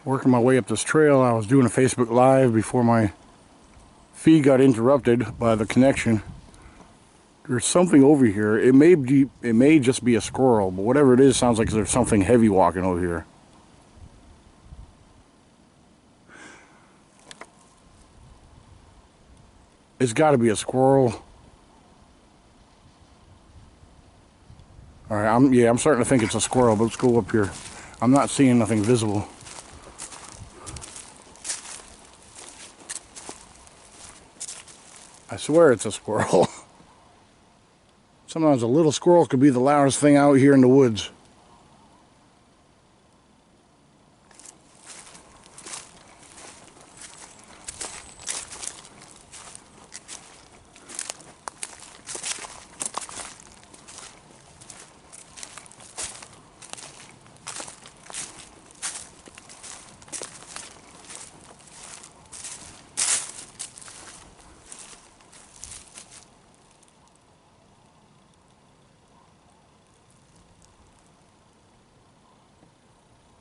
Working my way up this trail. I was doing a Facebook Live before my feed got interrupted by the connection. There's something over here. It may just be a squirrel, but whatever it is, sounds like there's something heavy walking over here. It's got to be a squirrel. All right, I'm starting to think it's a squirrel, but let's go up here. I'm not seeing nothing visible. I swear it's a squirrel. Sometimes a little squirrel could be the loudest thing out here in the woods.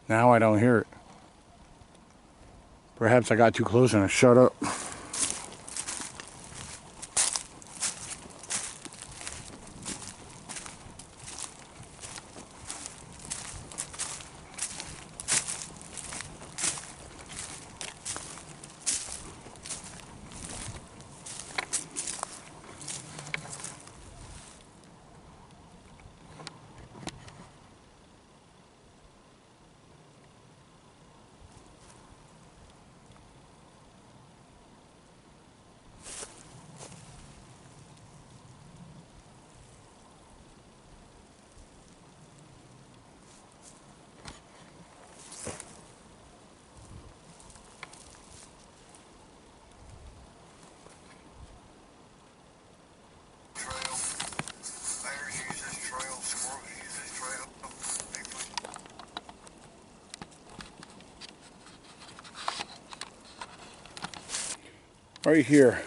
Now I don't hear it. Perhaps I got too close and I shut up. Right here.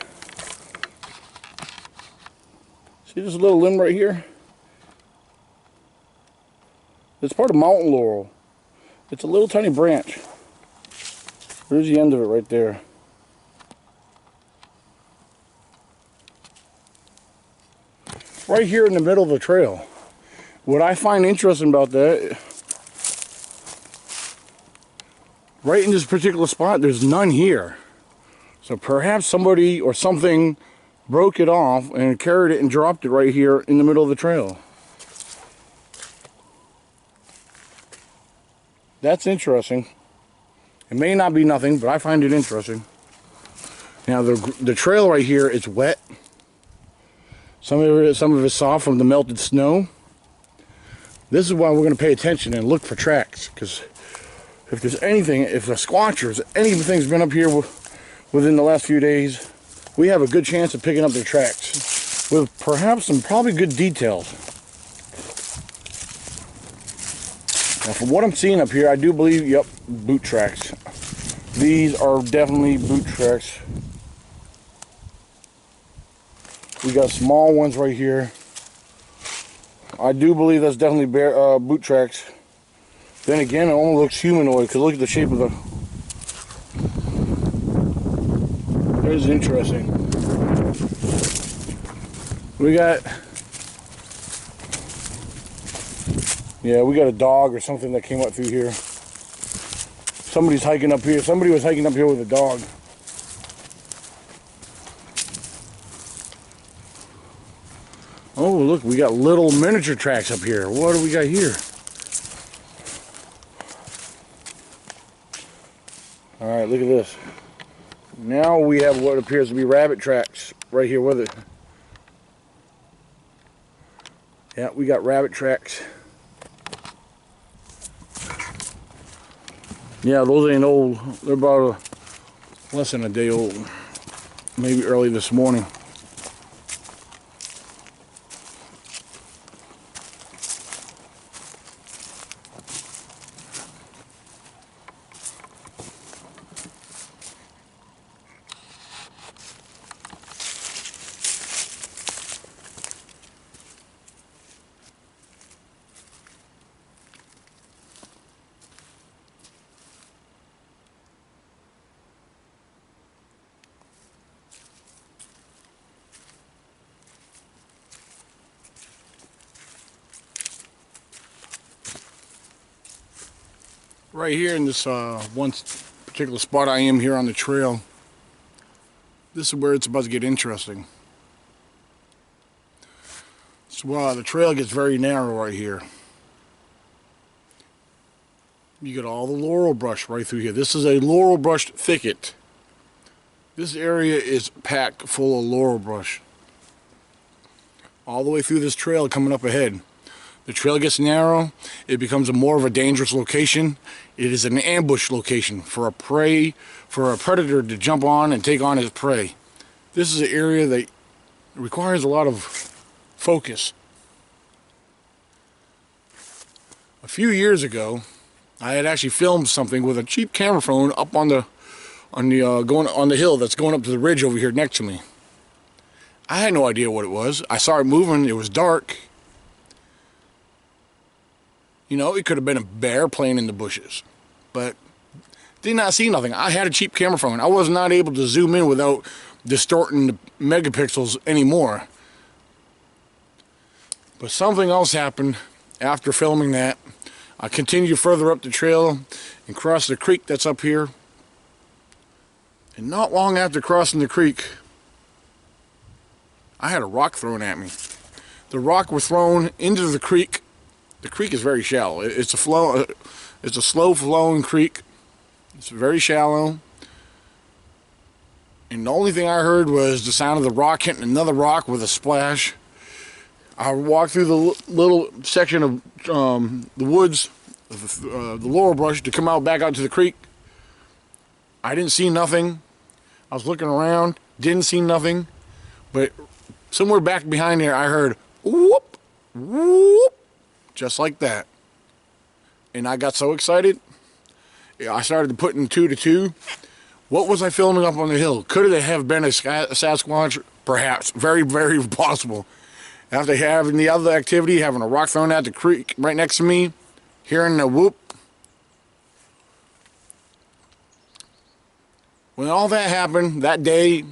See this little limb right here? It's part of mountain laurel. It's a little tiny branch. There's the end of it right there. Right here in the middle of the trail. What I find interesting about that, right in this particular spot, there's none here. So perhaps somebody or something broke it off and carried it and dropped it right here in the middle of the trail. That's interesting. It may not be nothing, but I find it interesting. Now the trail right here is wet. Some of it's soft from the melted snow. This is why we're going to pay attention and look for tracks, because if there's anything, if the squatchers, anything's been up here within the last few days, we have a good chance of picking up their tracks with perhaps some probably good details. Now from what I'm seeing up here, I do believe, yep, boot tracks. These are definitely boot tracks. We got small ones right here. I do believe that's definitely boot tracks. Then again, it almost looks humanoid, because look at the shape of the... That is interesting. We got... Yeah, we got a dog or something that came up through here. Somebody's hiking up here. Somebody was hiking up here with a dog. Oh, look, we got little miniature tracks up here. What do we got here? All right, look at this. Now we have what appears to be rabbit tracks right here with it. Yeah, we got rabbit tracks. Yeah, those ain't old. They're about less than a day old. Maybe early this morning. Right here in this one particular spot I am here on the trail, this is where it's about to get interesting. So the trail gets very narrow right here. You get all the laurel brush right through here. This is a laurel brush thicket. This area is packed full of laurel brush. All the way through this trail coming up ahead. The trail gets narrow. It becomes more of a dangerous location. It is an ambush location for a predator to jump on and take on his prey. This is an area that requires a lot of focus. A few years ago, I had actually filmed something with a cheap camera phone up on the hill that's going up to the ridge over here next to me. I had no idea what it was. I saw it moving. It was dark. You know, it could have been a bear playing in the bushes, but did not see nothing. I had a cheap camera phone. I was not able to zoom in without distorting the megapixels anymore. But something else happened after filming that. I continued further up the trail and crossed the creek that's up here. And not long after crossing the creek, I had a rock thrown at me. The rock was thrown into the creek. The creek is very shallow. It's a slow flowing creek. It's very shallow. And the only thing I heard was the sound of the rock hitting another rock with a splash. I walked through the little section of the woods, the laurel brush, to come out back out to the creek. I didn't see nothing. I was looking around, didn't see nothing. But somewhere back behind there, I heard whoop, whoop. Just like that. And I got so excited, I started putting 2 to 2. What was I filming up on the hill? Could it have been a Sasquatch? Perhaps. Very, very possible. After having the other activity, having a rock thrown at the creek right next to me, hearing the whoop. When all that happened, that day,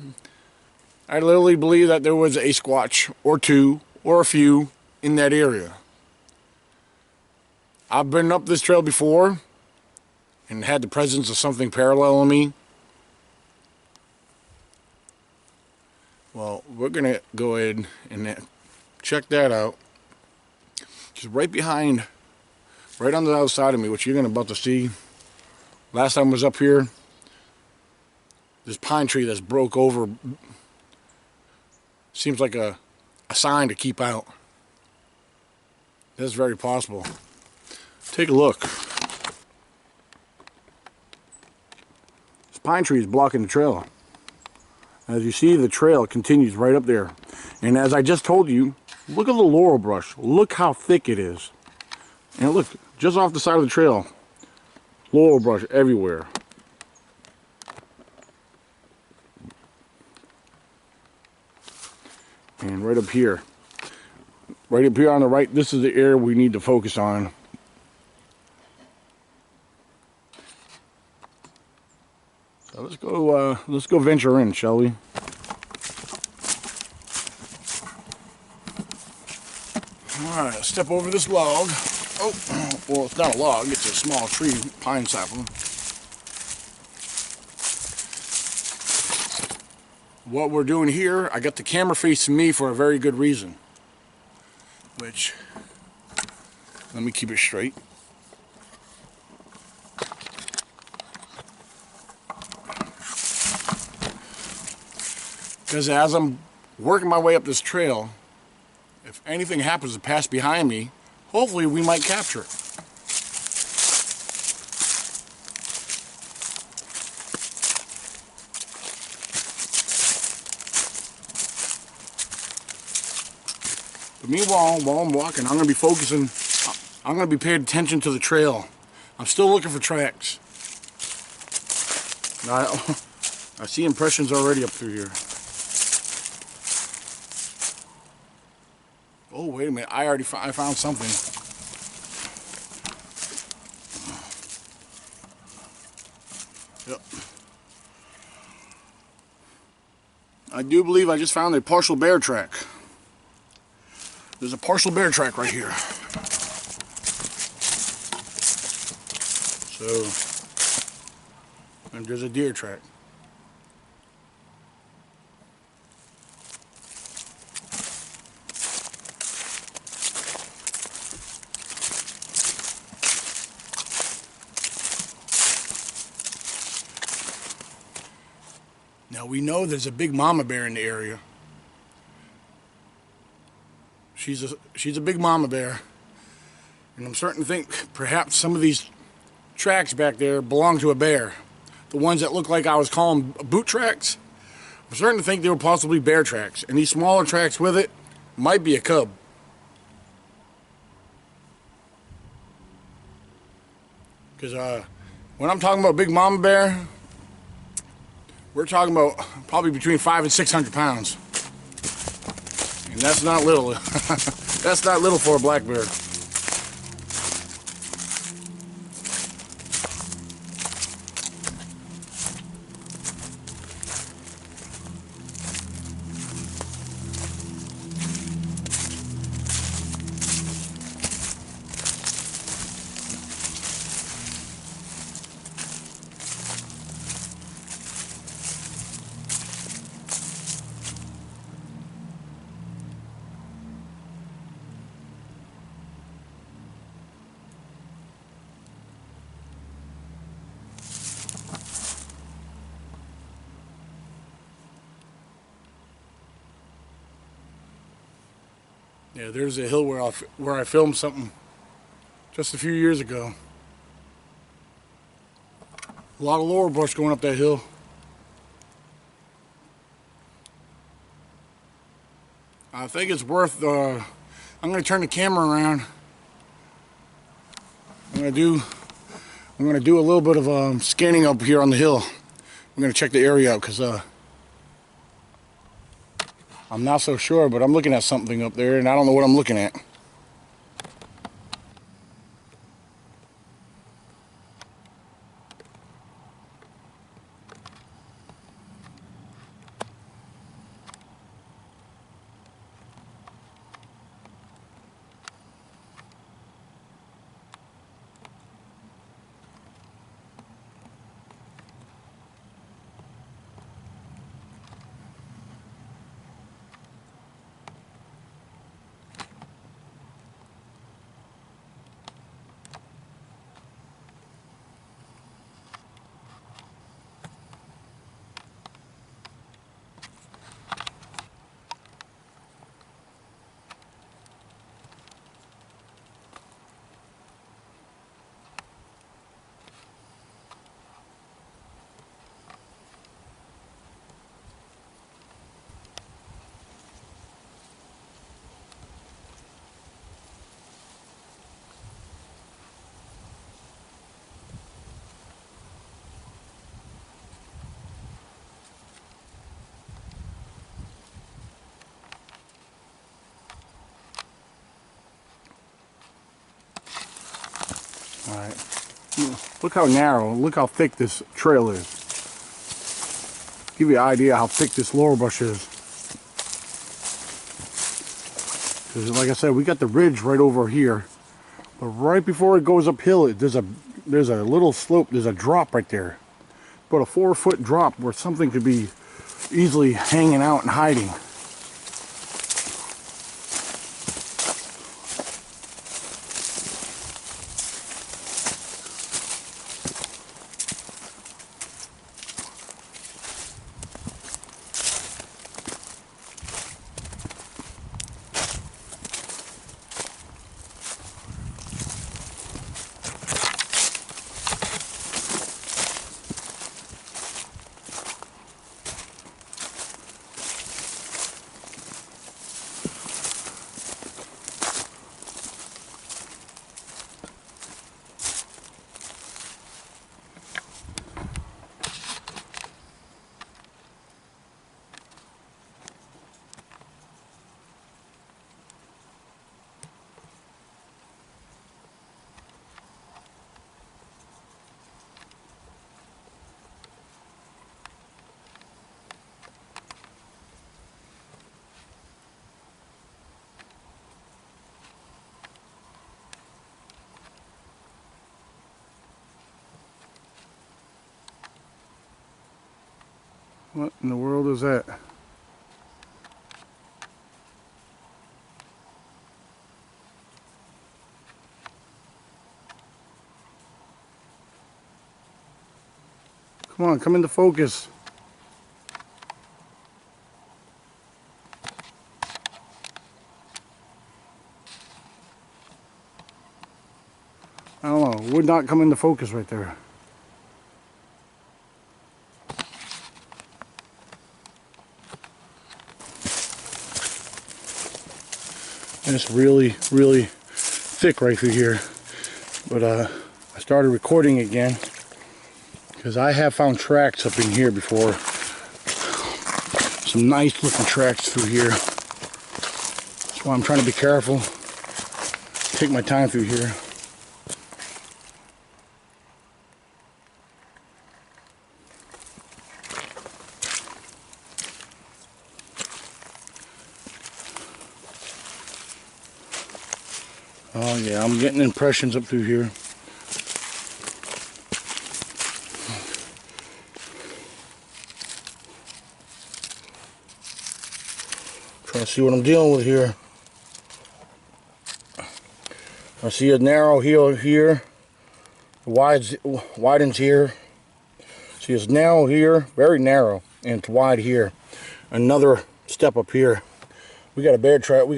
I literally believe that there was a Squatch or two or a few in that area. I've been up this trail before and had the presence of something paralleling me. Well, we're going to go ahead and check that out. Just right behind, right on the other side of me, which you're going to about to see. Last time I was up here, this pine tree that's broke over seems like a sign to keep out. That's very possible. Take a look. This pine tree is blocking the trail. As you see, the trail continues right up there. And as I just told you, look at the laurel brush. Look how thick it is. And look, just off the side of the trail, laurel brush everywhere. And right up here on the right, this is the area we need to focus on. So let's go venture in, shall we? Alright, step over this log. Oh, well, it's not a log, it's a small tree, pine sapling. What we're doing here, I got the camera facing me for a very good reason. Which, let me keep it straight. Because as I'm working my way up this trail, if anything happens to pass behind me, hopefully we might capture it. But meanwhile, while I'm walking, I'm going to be focusing, I'm going to be paying attention to the trail. I'm still looking for tracks. I see impressions already up through here. Oh, wait a minute, I found something. Yep. I do believe I just found a partial bear track. There's a partial bear track right here. So, So, and there's a deer track. Now we know there's a big mama bear in the area. She's a big mama bear, and I'm starting to think perhaps some of these tracks back there belong to a bear. The ones that look like I was calling boot tracks, I'm starting to think they were possibly bear tracks, and these smaller tracks with it might be a cub. Because when I'm talking about big mama bear, we're talking about probably between 500 and 600 pounds. And that's not little. That's not little for a black bear. Yeah, there's a hill where I filmed something just a few years ago. A lot of lower brush going up that hill. I think it's worth, I'm going to turn the camera around. I'm going to do a little bit of scanning up here on the hill. I'm going to check the area out because I'm not so sure, but I'm looking at something up there and I don't know what I'm looking at. Alright, look how narrow, look how thick this trail is. Give you an idea how thick this lower brush is. Because like I said, we got the ridge right over here. But right before it goes uphill, there's a little slope, there's a drop right there. About a 4-foot drop where something could be easily hanging out and hiding. What in the world is that? Come on, come into focus. I don't know, would not come into focus right there. And it's really, really thick right through here. But I started recording again because I have found tracks up in here before. Some nice looking tracks through here. That's why I'm trying to be careful. Take my time through here. Oh yeah, I'm getting impressions up through here. Trying to see what I'm dealing with here. I see a narrow heel here, widens here. See, it's narrow here, very narrow, and it's wide here. Another step up here. We got a bear track. We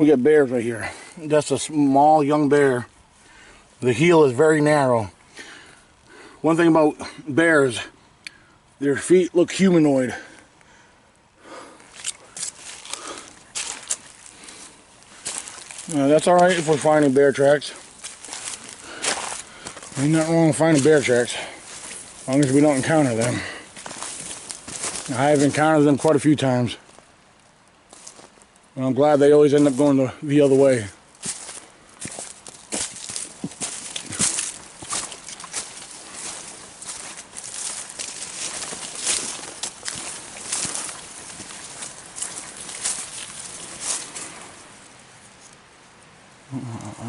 got bears right here. That's a small young bear. The heel is very narrow. One thing about bears, their feet look humanoid. That's alright if we're finding bear tracks. Ain't nothing wrong with finding bear tracks, as long as we don't encounter them. I have encountered them quite a few times. And I'm glad they always end up going the other way.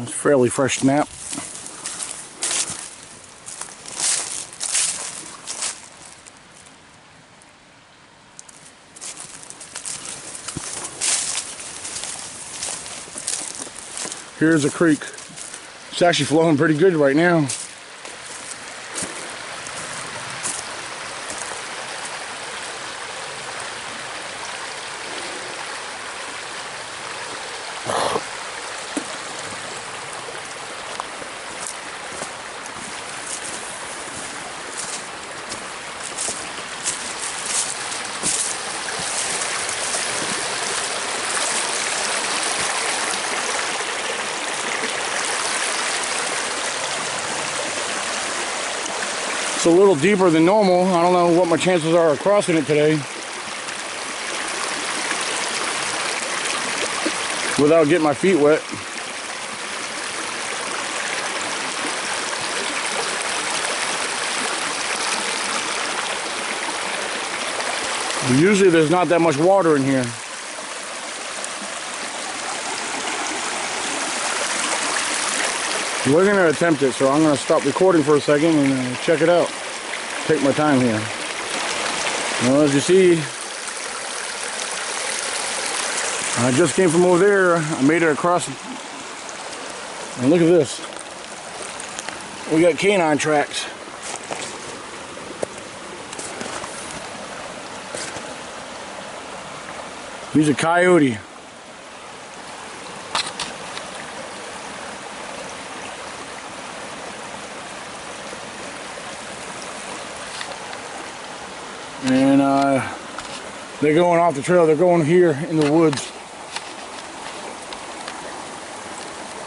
It's a fairly fresh snap. Here's a creek. It's actually flowing pretty good right now. It's a little deeper than normal. I don't know what my chances are of crossing it today without getting my feet wet. Usually there's not that much water in here. We're going to attempt it, so I'm going to stop recording for a second and check it out. Take my time here. Well, as you see, I just came from over there. I made it across. And look at this. We got canine tracks. He's a coyote. And they're going off the trail. They're going here in the woods.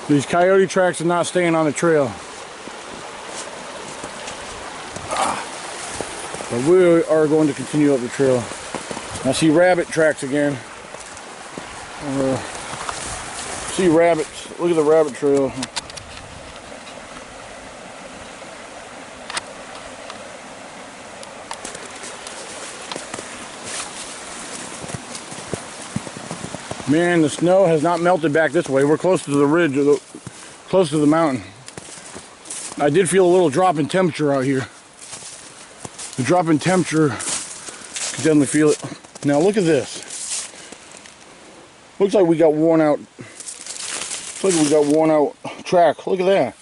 These coyote tracks are not staying on the trail. But we are going to continue up the trail. I see rabbit tracks again. See rabbits. Look at the rabbit trail. Man, the snow has not melted back this way. We're close to the ridge, or close to the mountain. I did feel a little drop in temperature out here. The drop in temperature can definitely feel it. Now look at this. Looks like we got worn out. Looks like we got worn out track. Look at that.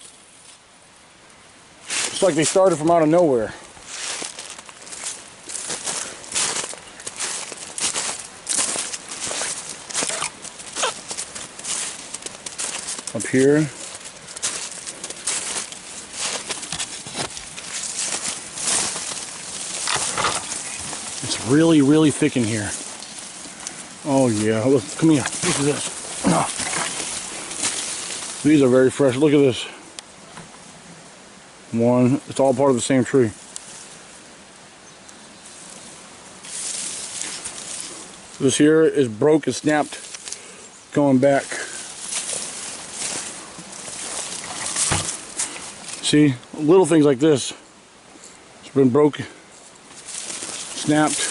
It's like they started from out of nowhere. Up here. It's really, really thick in here. Oh yeah, look, come here. Look at this. These are very fresh. Look at this. One, it's all part of the same tree. This here is broke and snapped going back. See, little things like this. It's been broken, snapped.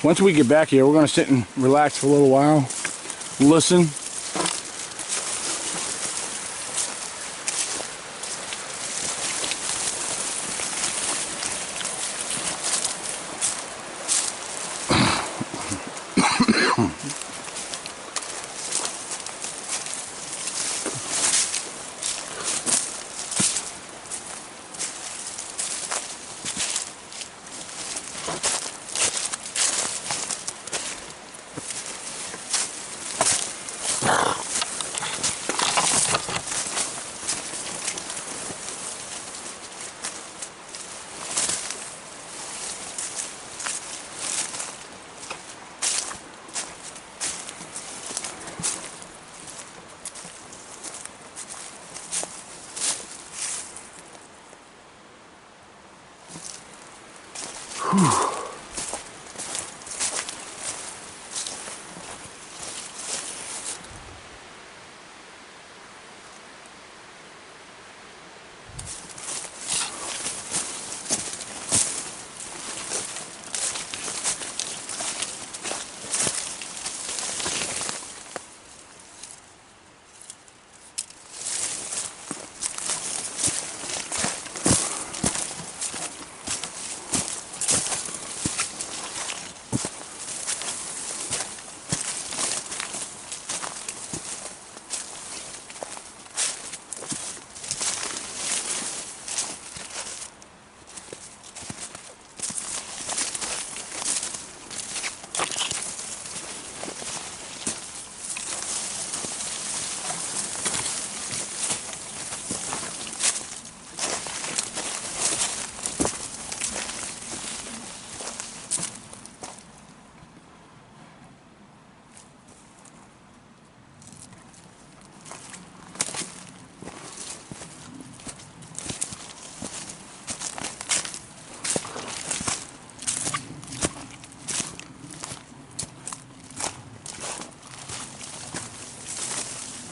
Once we get back here, we're going to sit and relax for a little while, listen.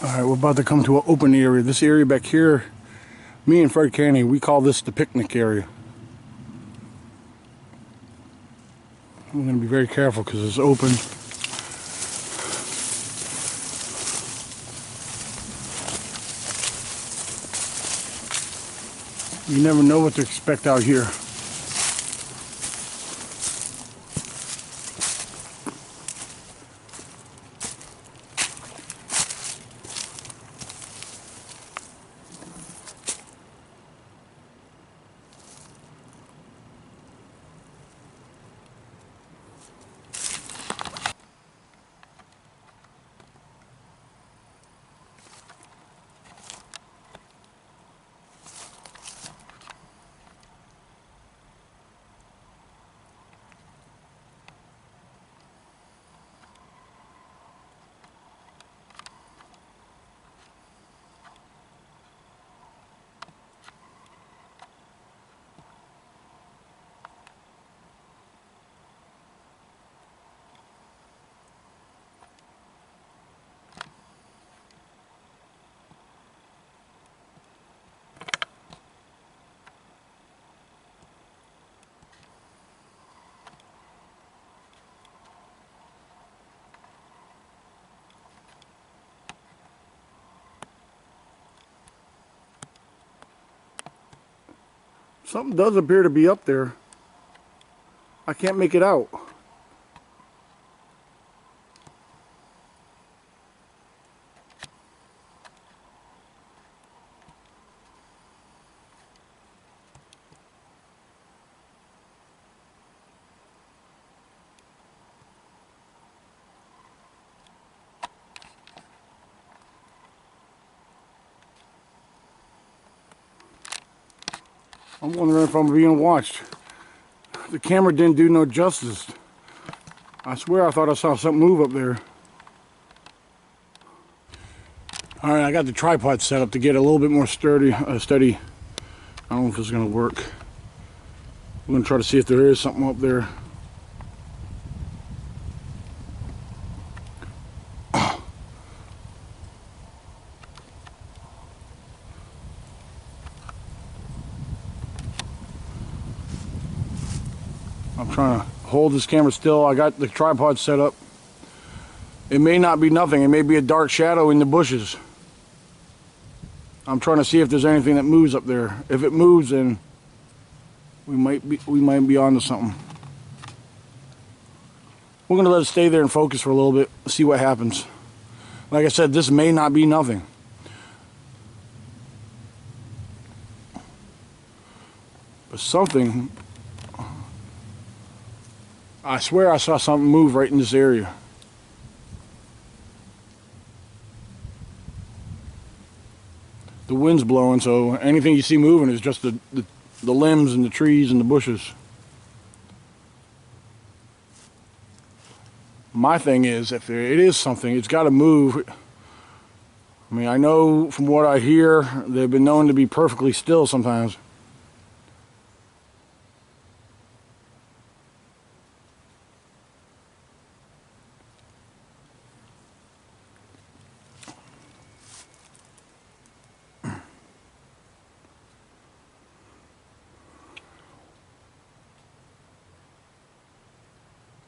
Alright, we're about to come to an open area. This area back here, me and Fred Canny, we call this the picnic area. I'm going to be very careful because it's open. You never know what to expect out here. Something does appear to be up there. I can't make it out. I'm wondering if I'm being watched. The camera didn't do no justice. I swear I thought I saw something move up there. Alright, I got the tripod set up to get a little bit more steady. I don't know if it's going to work. I'm going to try to see if there is something up there. I'm trying to hold this camera still. I got the tripod set up. It may not be nothing. It may be a dark shadow in the bushes. I'm trying to see if there's anything that moves up there. If it moves, then we might be onto something. We're gonna let it stay there and focus for a little bit, see what happens. Like I said, this may not be nothing. But something, I swear I saw something move right in this area. The wind's blowing, so anything you see moving is just the limbs and the trees and the bushes. My thing is, if it is something, it's got to move. I mean, I know from what I hear, they've been known to be perfectly still sometimes.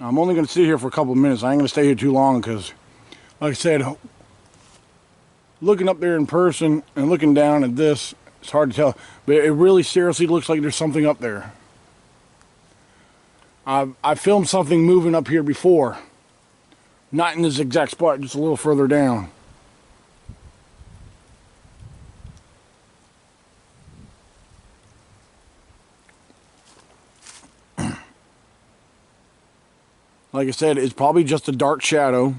I'm only going to sit here for a couple of minutes. I ain't going to stay here too long because, like I said, looking up there in person and looking down at this, it's hard to tell. But it really seriously looks like there's something up there. I filmed something moving up here before. Not in this exact spot, just a little further down. Like I said, it's probably just a dark shadow.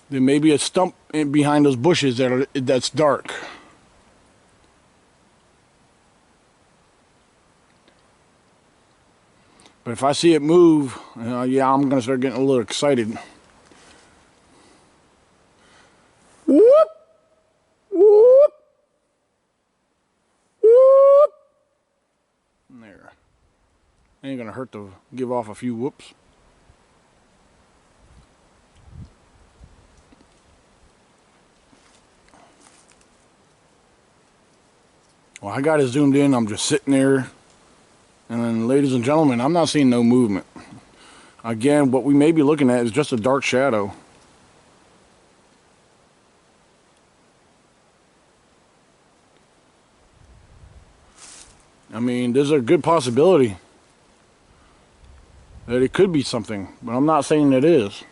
There may be a stump behind those bushes that's dark. But if I see it move, yeah, I'm going to start getting a little excited. Whoop! Whoop! Whoop! There. Ain't going to hurt to give off a few whoops. Well, I got it zoomed in. I'm just sitting there. And then, ladies and gentlemen, I'm not seeing no movement. Again, what we may be looking at is just a dark shadow. I mean, there's a good possibility that it could be something, but I'm not saying it is.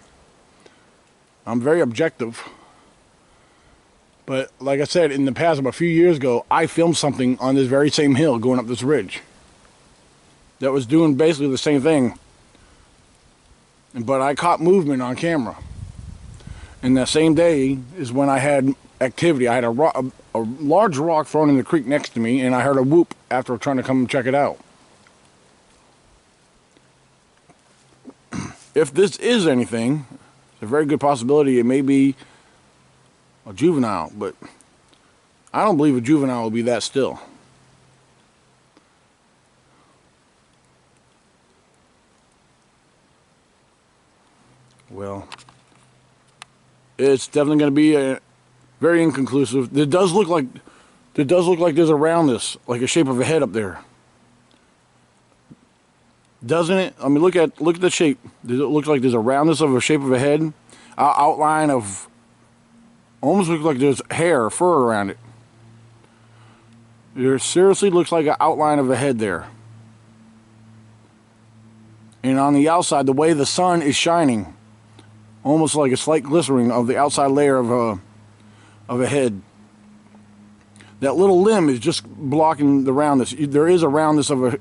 I'm very objective. But like I said, in the past, about a few years ago, I filmed something on this very same hill going up this ridge that was doing basically the same thing. But I caught movement on camera. And that same day is when I had activity. I had a large rock thrown in the creek next to me, and I heard a whoop after trying to come check it out. If this is anything, it's a very good possibility it may be a juvenile, but I don't believe a juvenile will be that still. Well, it's definitely going to be very inconclusive. It does look like there's a roundness, like a shape of a head up there, doesn't it? I mean, look at the shape. It looks like there's a roundness of a shape of a head, outline of almost looks like there's hair or fur around it. There seriously looks like an outline of a head there. And on the outside, the way the sun is shining, almost like a slight glistening of the outside layer of a head. That little limb is just blocking the roundness. There is a roundness of a,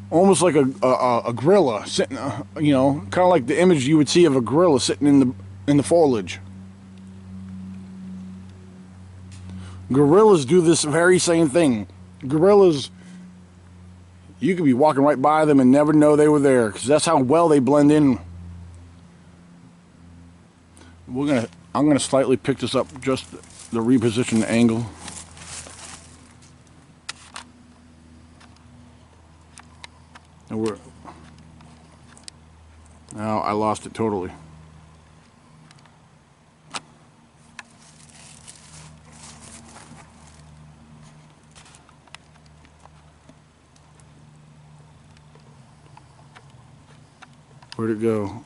almost like a gorilla sitting, you know, kind of like the image you would see of a gorilla sitting in the foliage. Gorillas do this very same thing. Gorillas, you could be walking right by them and never know they were there, because that's how well they blend in. I'm gonna slightly pick this up, just the reposition angle. And now I lost it totally. Where'd it go?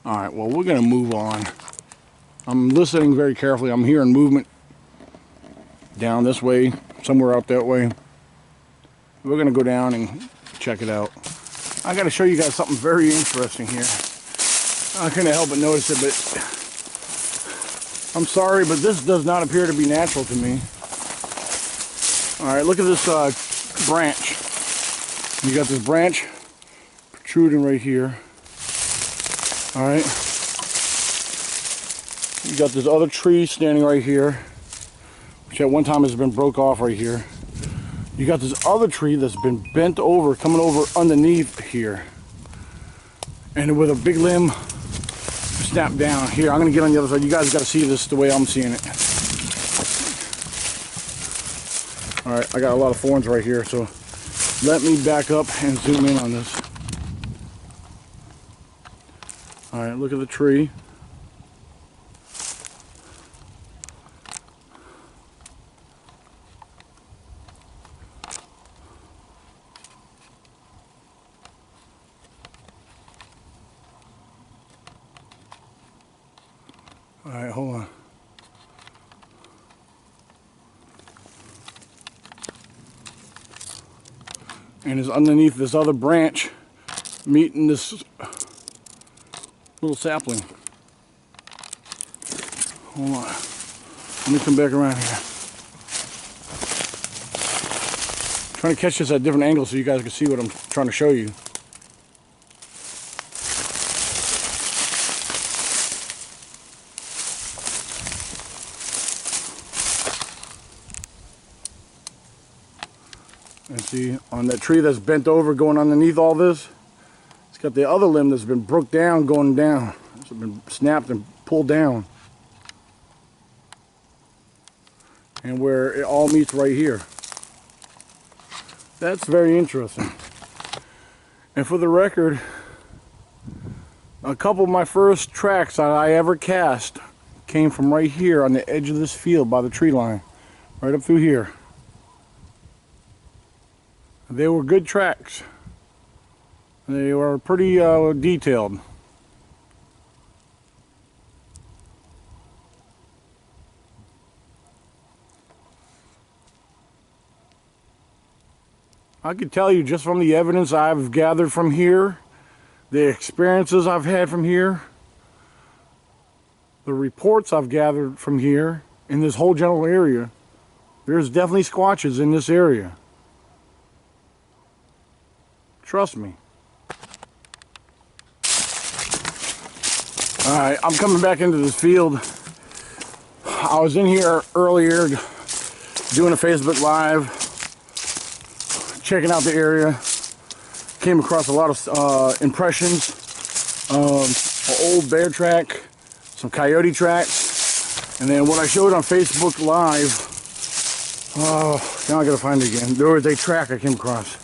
Alright, well, we're going to move on. I'm listening very carefully. I'm hearing movement down this way, somewhere out that way. We're going to go down and check it out. I got to show you guys something very interesting here. I couldn't help but notice it, but I'm sorry, but this does not appear to be natural to me. Alright, look at this branch. You got this branch protruding right here. Alright. You got this other tree standing right here, which at one time has been broke off right here. You got this other tree that's been bent over, coming over underneath here. And with a big limb snapped down. Here, I'm going to get on the other side. You guys got to see this the way I'm seeing it. Alright, I got a lot of thorns right here, so let me back up and zoom in on this. Alright, look at the tree. Alright, hold on. And it's underneath this other branch, meeting this little sapling. Hold on. Let me come back around here. I'm trying to catch this at a different angle so you guys can see what I'm trying to show you. And see, on that tree that's bent over going underneath all this, it's got the other limb that's been broke down going down. It's been snapped and pulled down. And where it all meets right here. That's very interesting. And for the record, a couple of my first tracks that I ever cast came from right here on the edge of this field by the tree line. Right up through here. They were good tracks. They were pretty detailed. I could tell you just from the evidence I've gathered from here, the experiences I've had from here, the reports I've gathered from here, in this whole general area, there's definitely squatches in this area. Trust me. Alright, I'm coming back into this field. I was in here earlier doing a Facebook Live, checking out the area. Came across a lot of impressions, an old bear track, some coyote tracks, and then what I showed on Facebook Live, oh, now I gotta find it again. There was a track I came across.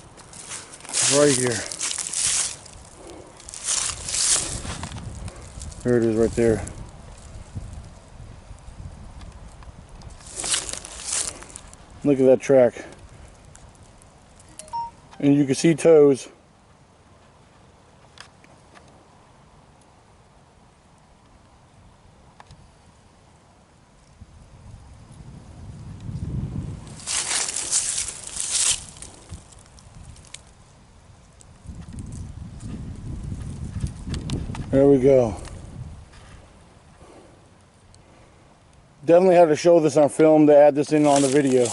Right here. There it is right there. Look at that track. And you can see toes. There we go. Definitely had to show this on film to add this in on the video.